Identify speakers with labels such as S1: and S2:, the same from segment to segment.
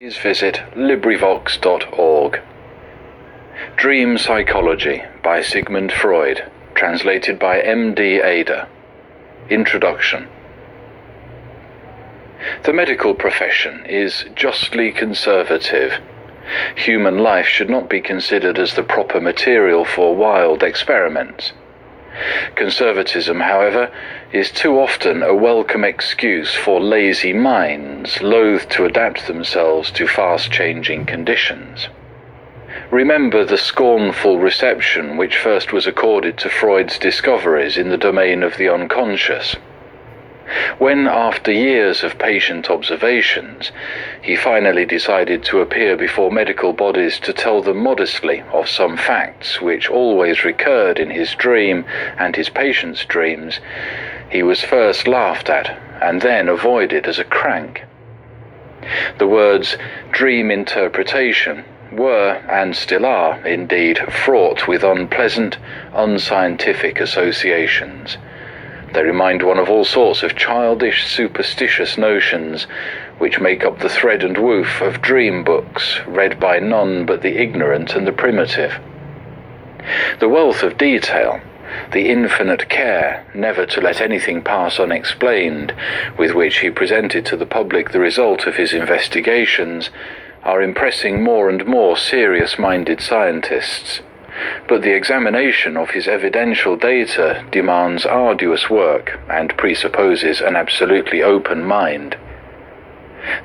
S1: Please visit LibriVox.org. Dream Psychology by Sigmund Freud, translated by M.D. Ada. Introduction. The medical profession is justly conservative. Human life should not be considered as the proper material for wild experiments. Conservatism, however, is too often a welcome excuse for lazy minds loath to adapt themselves to fast-changing conditions. Remember the scornful reception which first was accorded to Freud's discoveries in the domain of the unconscious. When, after years of patient observations, he finally decided to appear before medical bodies to tell them modestly of some facts which always recurred in his dream and his patients' dreams, he was first laughed at and then avoided as a crank. The words dream interpretation were, and still are, indeed, fraught with unpleasant, unscientific associations. They remind one of all sorts of childish, superstitious notions which make up the thread and woof of dream books read by none but the ignorant and the primitive. The wealth of detail, the infinite care never to let anything pass unexplained, with which he presented to the public the result of his investigations, are impressing more and more serious-minded scientists. But the examination of his evidential data demands arduous work and presupposes an absolutely open mind.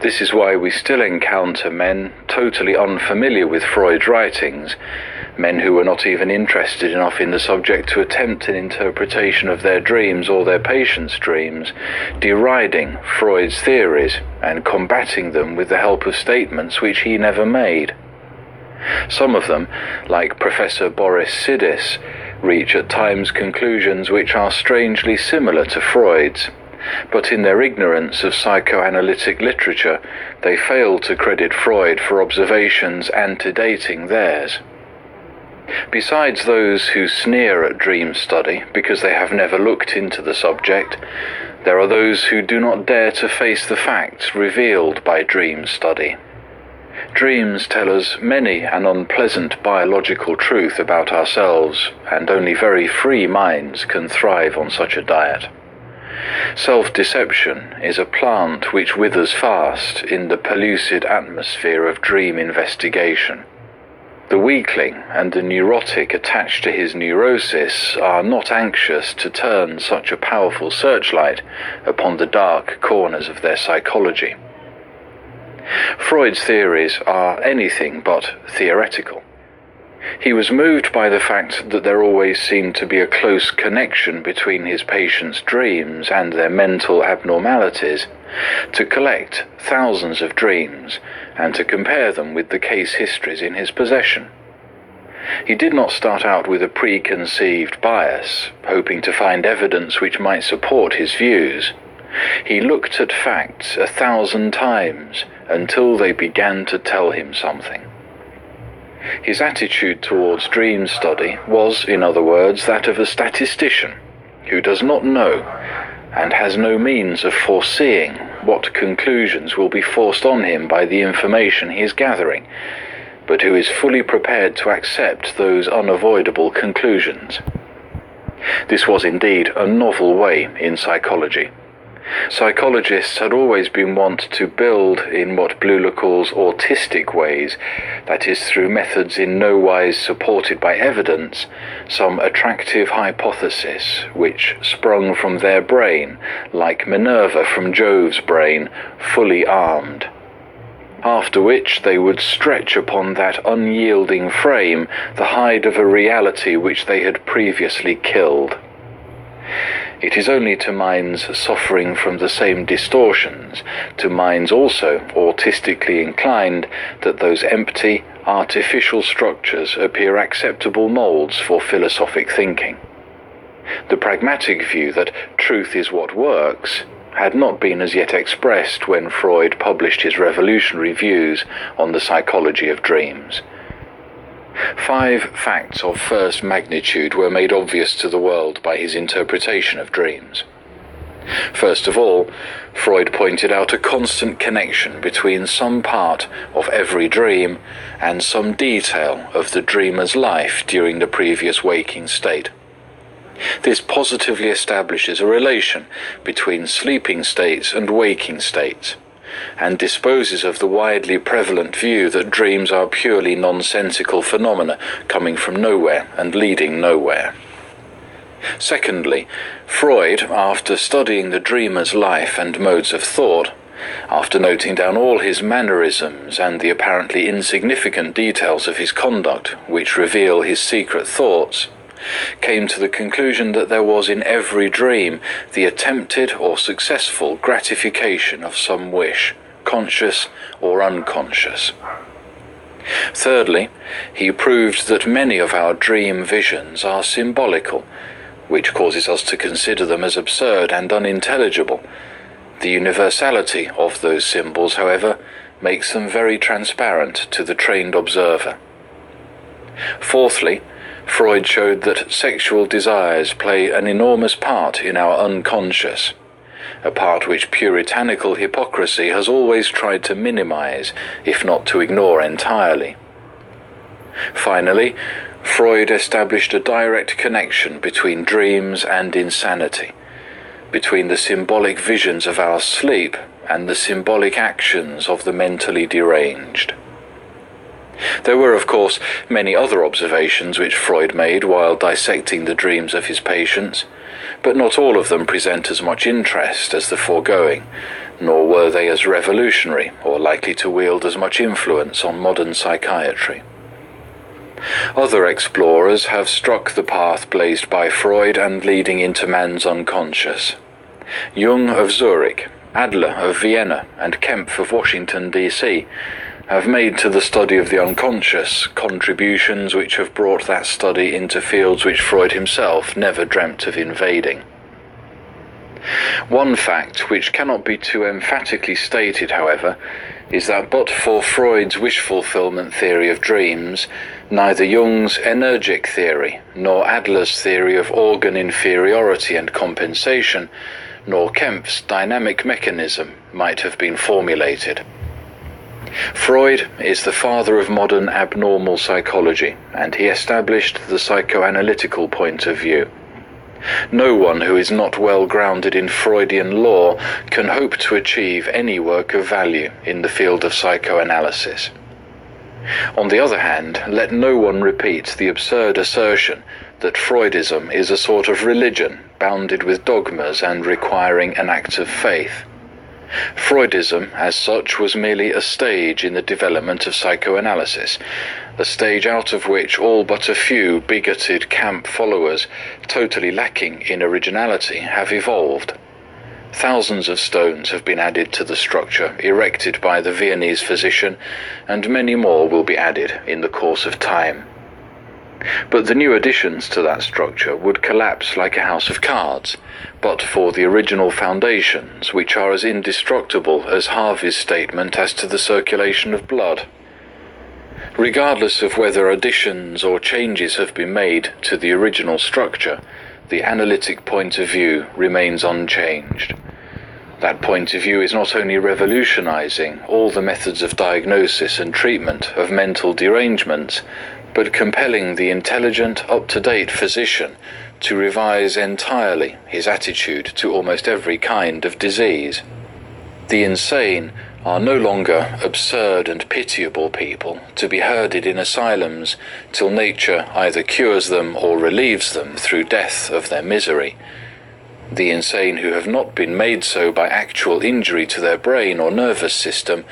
S1: This is why we still encounter men totally unfamiliar with Freud's writings, men who were not even interested enough in the subject to attempt an interpretation of their dreams or their patients' dreams, deriding Freud's theories and combating them with the help of statements which he never made. Some of them, like Professor Boris Sidis, reach at times conclusions which are strangely similar to Freud's, but in their ignorance of psychoanalytic literature, they fail to credit Freud for observations antedating theirs. Besides those who sneer at dream study because they have never looked into the subject, there are those who do not dare to face the facts revealed by dream study. Dreams tell us many an unpleasant biological truth about ourselves, and only very free minds can thrive on such a diet. Self-deception is a plant which withers fast in the pellucid atmosphere of dream investigation. The weakling and the neurotic attached to his neurosis are not anxious to turn such a powerful searchlight upon the dark corners of their psychology. Freud's theories are anything but theoretical. He was moved by the fact that there always seemed to be a close connection between his patients' dreams and their mental abnormalities, to collect thousands of dreams and to compare them with the case histories in his possession. He did not start out with a preconceived bias, hoping to find evidence which might support his views. He looked at facts 1,000 times until they began to tell him something. His attitude towards dream study was, in other words, that of a statistician who does not know and has no means of foreseeing what conclusions will be forced on him by the information he is gathering, but who is fully prepared to accept those unavoidable conclusions. This was indeed a novel way in psychology. Psychologists had always been wont to build in what Bleuler calls autistic ways, that is, through methods in no wise supported by evidence, some attractive hypothesis which sprung from their brain, like Minerva from Jove's brain, fully armed. After which they would stretch upon that unyielding frame the hide of a reality which they had previously killed. It is only to minds suffering from the same distortions, to minds also autistically inclined, that those empty, artificial structures appear acceptable molds for philosophic thinking. The pragmatic view that truth is what works had not been as yet expressed when Freud published his revolutionary views on the psychology of dreams. 5 facts of first magnitude were made obvious to the world by his interpretation of dreams. First of all, Freud pointed out a constant connection between some part of every dream and some detail of the dreamer's life during the previous waking state. This positively establishes a relation between sleeping states and waking states, and disposes of the widely prevalent view that dreams are purely nonsensical phenomena coming from nowhere and leading nowhere. Secondly, Freud, after studying the dreamer's life and modes of thought, after noting down all his mannerisms and the apparently insignificant details of his conduct which reveal his secret thoughts, came to the conclusion that there was in every dream the attempted or successful gratification of some wish, conscious or unconscious. Thirdly, he proved that many of our dream visions are symbolical, which causes us to consider them as absurd and unintelligible. The universality of those symbols, however, makes them very transparent to the trained observer. Fourthly, Freud showed that sexual desires play an enormous part in our unconscious, a part which puritanical hypocrisy has always tried to minimize, if not to ignore entirely. Finally, Freud established a direct connection between dreams and insanity, between the symbolic visions of our sleep and the symbolic actions of the mentally deranged. There were, of course, many other observations which Freud made while dissecting the dreams of his patients, but not all of them present as much interest as the foregoing, nor were they as revolutionary or likely to wield as much influence on modern psychiatry. Other explorers have struck the path blazed by Freud and leading into man's unconscious. Jung of Zurich, Adler of Vienna, and Kempf of Washington, D.C. have made to the study of the unconscious contributions which have brought that study into fields which Freud himself never dreamt of invading. One fact which cannot be too emphatically stated, however, is that but for Freud's wish-fulfillment theory of dreams, neither Jung's energic theory, nor Adler's theory of organ inferiority and compensation, nor Kempf's dynamic mechanism might have been formulated. Freud is the father of modern abnormal psychology, and he established the psychoanalytical point of view. No one who is not well grounded in Freudian lore can hope to achieve any work of value in the field of psychoanalysis. On the other hand, let no one repeat the absurd assertion that Freudism is a sort of religion bounded with dogmas and requiring an act of faith. Freudism, as such, was merely a stage in the development of psychoanalysis, a stage out of which all but a few bigoted camp followers, totally lacking in originality, have evolved. Thousands of stones have been added to the structure erected by the Viennese physician, and many more will be added in the course of time. But the new additions to that structure would collapse like a house of cards, but for the original foundations, which are as indestructible as Harvey's statement as to the circulation of blood. Regardless of whether additions or changes have been made to the original structure, the analytic point of view remains unchanged. That point of view is not only revolutionizing all the methods of diagnosis and treatment of mental derangements, but compelling the intelligent, up-to-date physician to revise entirely his attitude to almost every kind of disease. The insane are no longer absurd and pitiable people to be herded in asylums till nature either cures them or relieves them through death of their misery. The insane who have not been made so by actual injury to their brain or nervous system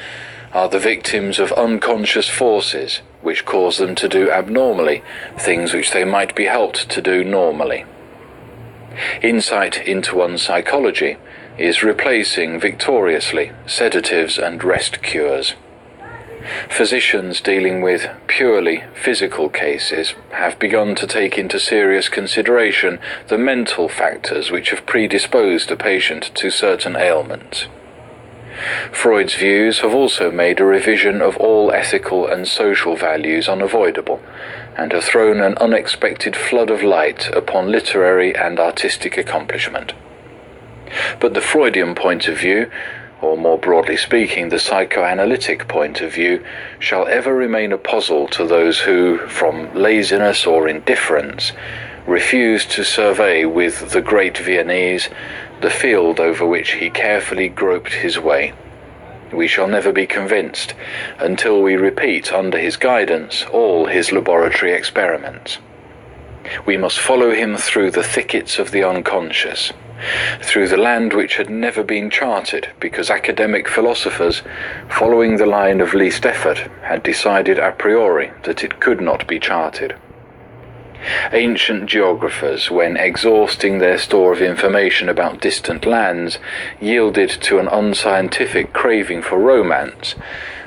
S1: are the victims of unconscious forces which cause them to do abnormally things which they might be helped to do normally. Insight into one's psychology is replacing victoriously sedatives and rest cures. Physicians dealing with purely physical cases have begun to take into serious consideration the mental factors which have predisposed a patient to certain ailments. Freud's views have also made a revision of all ethical and social values unavoidable, and have thrown an unexpected flood of light upon literary and artistic accomplishment. But the Freudian point of view, or more broadly speaking, the psychoanalytic point of view, shall ever remain a puzzle to those who, from laziness or indifference, refuse to survey with the great Viennese the field over which he carefully groped his way. We shall never be convinced until we repeat under his guidance all his laboratory experiments. We must follow him through the thickets of the unconscious, through the land which had never been charted because academic philosophers, following the line of least effort, had decided a priori that it could not be charted. Ancient geographers, when exhausting their store of information about distant lands, yielded to an unscientific craving for romance,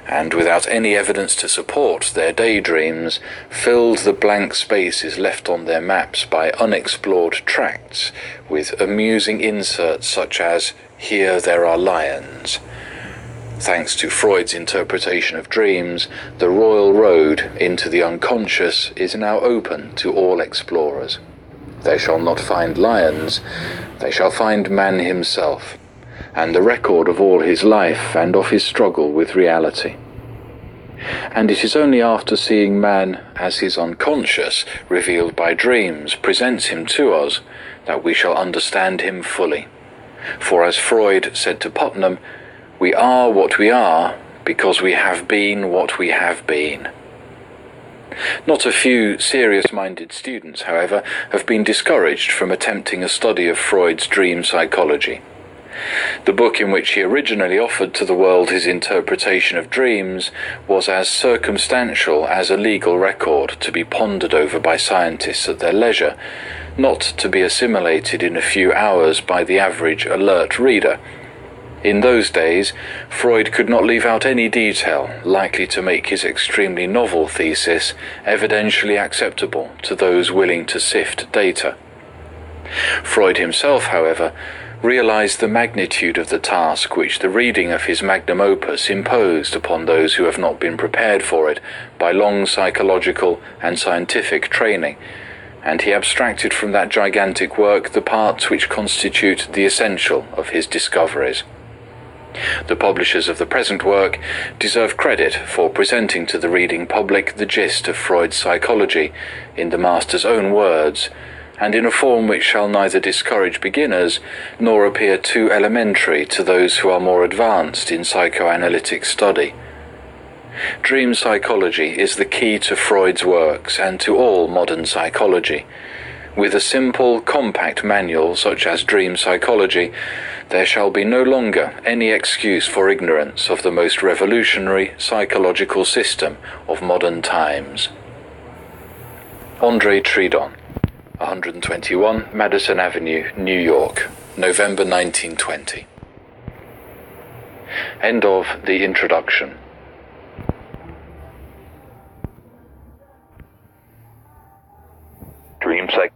S1: and without any evidence to support their daydreams, filled the blank spaces left on their maps by unexplored tracts with amusing inserts such as, "Here there are lions." Thanks to Freud's interpretation of dreams, the royal road into the unconscious is now open to all explorers. They shall not find lions, they shall find man himself, and the record of all his life and of his struggle with reality. And it is only after seeing man as his unconscious, revealed by dreams, presents him to us, that we shall understand him fully. For as Freud said to Putnam, we are what we are because we have been what we have been. Not a few serious-minded students, however, have been discouraged from attempting a study of Freud's dream psychology. The book in which he originally offered to the world his interpretation of dreams was as circumstantial as a legal record to be pondered over by scientists at their leisure, not to be assimilated in a few hours by the average alert reader. In those days, Freud could not leave out any detail likely to make his extremely novel thesis evidentially acceptable to those willing to sift data. Freud himself, however, realized the magnitude of the task which the reading of his magnum opus imposed upon those who have not been prepared for it by long psychological and scientific training, and he abstracted from that gigantic work the parts which constitute the essential of his discoveries. The publishers of the present work deserve credit for presenting to the reading public the gist of Freud's psychology in the master's own words, and in a form which shall neither discourage beginners nor appear too elementary to those who are more advanced in psychoanalytic study. Dream psychology is the key to Freud's works and to all modern psychology. With a simple, compact manual such as Dream Psychology, there shall be no longer any excuse for ignorance of the most revolutionary psychological system of modern times. André Tridon, 121 Madison Avenue, New York, November 1920. End of the introduction. Dream Psych